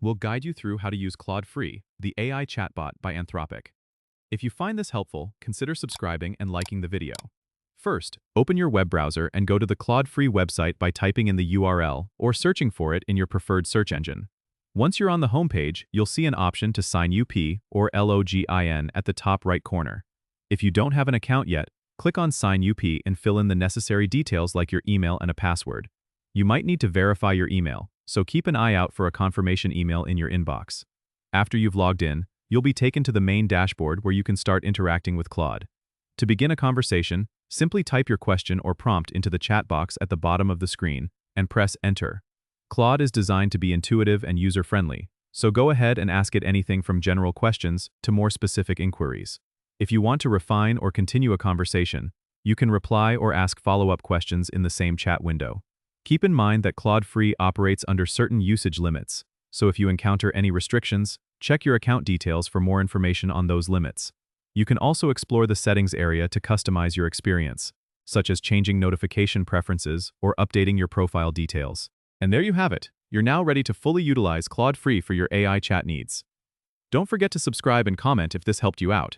We'll guide you through how to use Claude Free, the AI chatbot by Anthropic. If you find this helpful, consider subscribing and liking the video. First, open your web browser and go to the Claude Free website by typing in the URL or searching for it in your preferred search engine. Once you're on the homepage, you'll see an option to sign up or login at the top right corner. If you don't have an account yet, click on Sign up and fill in the necessary details like your email and a password. You might need to verify your email, so keep an eye out for a confirmation email in your inbox. After you've logged in, you'll be taken to the main dashboard where you can start interacting with Claude. To begin a conversation, simply type your question or prompt into the chat box at the bottom of the screen and press Enter. Claude is designed to be intuitive and user-friendly, so go ahead and ask it anything from general questions to more specific inquiries. If you want to refine or continue a conversation, you can reply or ask follow-up questions in the same chat window. Keep in mind that Claude Free operates under certain usage limits, so if you encounter any restrictions, check your account details for more information on those limits. You can also explore the settings area to customize your experience, such as changing notification preferences or updating your profile details. And there you have it. You're now ready to fully utilize Claude Free for your AI chat needs. Don't forget to subscribe and comment if this helped you out.